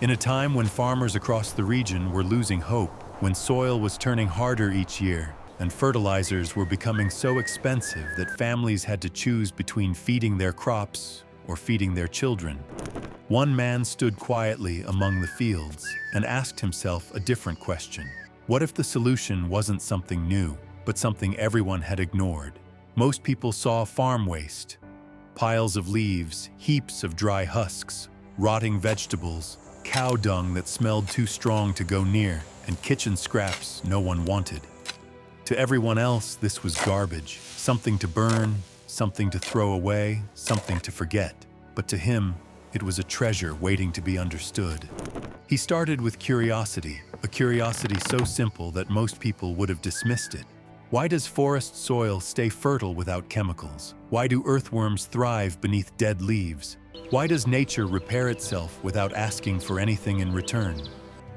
In a time when farmers across the region were losing hope, when soil was turning harder each year, and fertilizers were becoming so expensive that families had to choose between feeding their crops or feeding their children, one man stood quietly among the fields and asked himself a different question. What if the solution wasn't something new, but something everyone had ignored? Most people saw farm waste, piles of leaves, heaps of dry husks, rotting vegetables, cow dung that smelled too strong to go near, and kitchen scraps no one wanted. To everyone else, this was garbage, something to burn, something to throw away, something to forget. But to him, it was a treasure waiting to be understood. He started with curiosity, a curiosity so simple that most people would have dismissed it. Why does forest soil stay fertile without chemicals? Why do earthworms thrive beneath dead leaves? Why does nature repair itself without asking for anything in return?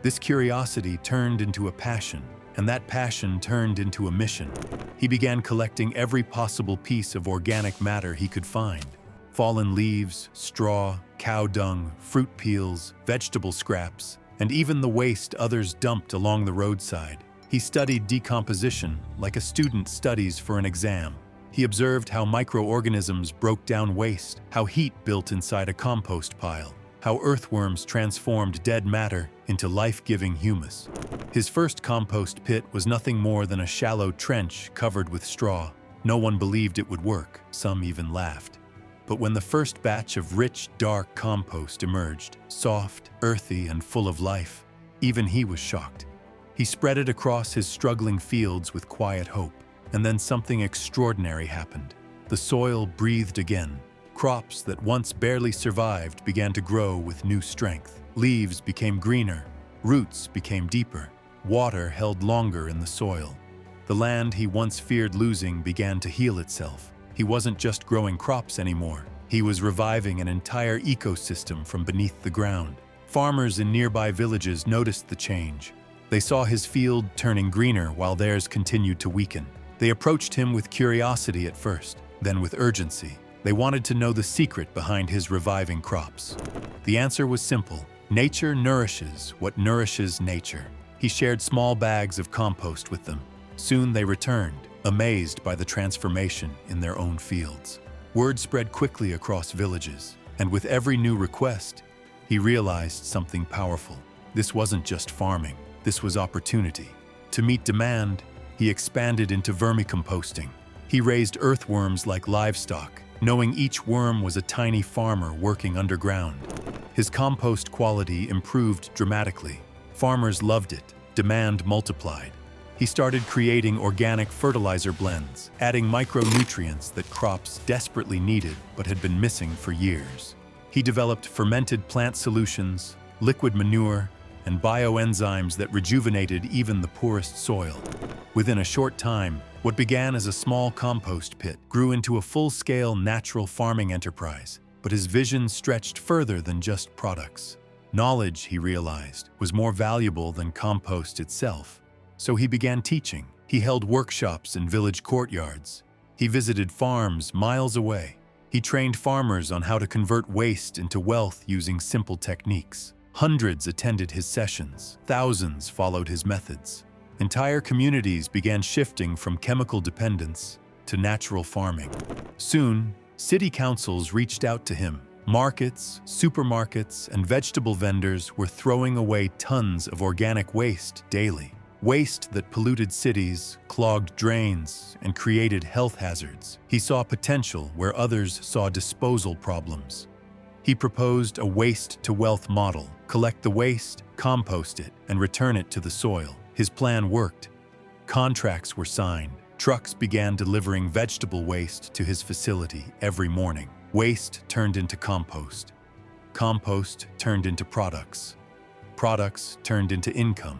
This curiosity turned into a passion, and that passion turned into a mission. He began collecting every possible piece of organic matter he could find. Fallen leaves, straw, cow dung, fruit peels, vegetable scraps, and even the waste others dumped along the roadside. He studied decomposition like a student studies for an exam. He observed how microorganisms broke down waste, how heat built inside a compost pile, how earthworms transformed dead matter into life-giving humus. His first compost pit was nothing more than a shallow trench covered with straw. No one believed it would work, some even laughed. But when the first batch of rich, dark compost emerged, soft, earthy, and full of life, even he was shocked. He spread it across his struggling fields with quiet hope. And then something extraordinary happened. The soil breathed again. Crops that once barely survived began to grow with new strength. Leaves became greener. Roots became deeper. Water held longer in the soil. The land he once feared losing began to heal itself. He wasn't just growing crops anymore. He was reviving an entire ecosystem from beneath the ground. Farmers in nearby villages noticed the change. They saw his field turning greener while theirs continued to weaken. They approached him with curiosity at first, then with urgency. They wanted to know the secret behind his reviving crops. The answer was simple. Nature nourishes what nourishes nature. He shared small bags of compost with them. Soon they returned, amazed by the transformation in their own fields. Word spread quickly across villages, and with every new request, he realized something powerful. This wasn't just farming, this was opportunity. To meet demand, he expanded into vermicomposting. He raised earthworms like livestock, knowing each worm was a tiny farmer working underground. His compost quality improved dramatically. Farmers loved it. Demand multiplied. He started creating organic fertilizer blends, adding micronutrients that crops desperately needed but had been missing for years. He developed fermented plant solutions, liquid manure, and bio-enzymes that rejuvenated even the poorest soil. Within a short time, what began as a small compost pit grew into a full-scale natural farming enterprise, but his vision stretched further than just products. Knowledge, he realized, was more valuable than compost itself. So he began teaching. He held workshops in village courtyards. He visited farms miles away. He trained farmers on how to convert waste into wealth using simple techniques. Hundreds attended his sessions. Thousands followed his methods. Entire communities began shifting from chemical dependence to natural farming. Soon, city councils reached out to him. Markets, supermarkets, and vegetable vendors were throwing away tons of organic waste daily. Waste that polluted cities, clogged drains, and created health hazards. He saw potential where others saw disposal problems. He proposed a waste-to-wealth model: collect the waste, compost it, and return it to the soil. His plan worked. Contracts were signed. Trucks began delivering vegetable waste to his facility every morning. Waste turned into compost. Compost turned into products. Products turned into income.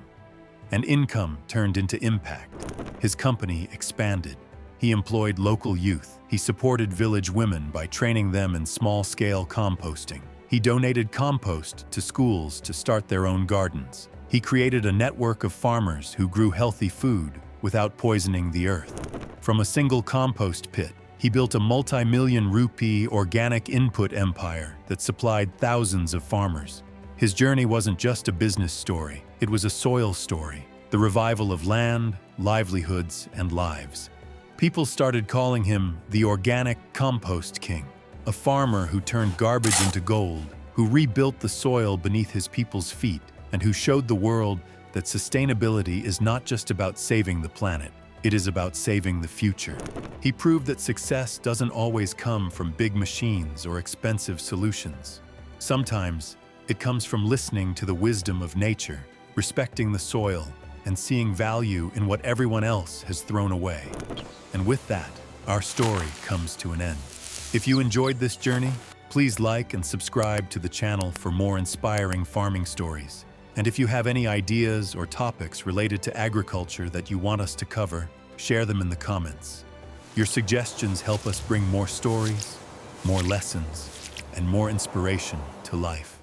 And income turned into impact. His company expanded. He employed local youth. He supported village women by training them in small-scale composting. He donated compost to schools to start their own gardens. He created a network of farmers who grew healthy food without poisoning the earth. From a single compost pit, he built a multi-million rupee organic input empire that supplied thousands of farmers. His journey wasn't just a business story, it was a soil story, the revival of land, livelihoods, and lives. People started calling him the organic compost king, a farmer who turned garbage into gold, who rebuilt the soil beneath his people's feet, and who showed the world that sustainability is not just about saving the planet, it is about saving the future. He proved that success doesn't always come from big machines or expensive solutions. Sometimes, it comes from listening to the wisdom of nature, respecting the soil, and seeing value in what everyone else has thrown away. And with that, our story comes to an end. If you enjoyed this journey, please like and subscribe to the channel for more inspiring farming stories. And if you have any ideas or topics related to agriculture that you want us to cover, share them in the comments. Your suggestions help us bring more stories, more lessons, and more inspiration to life.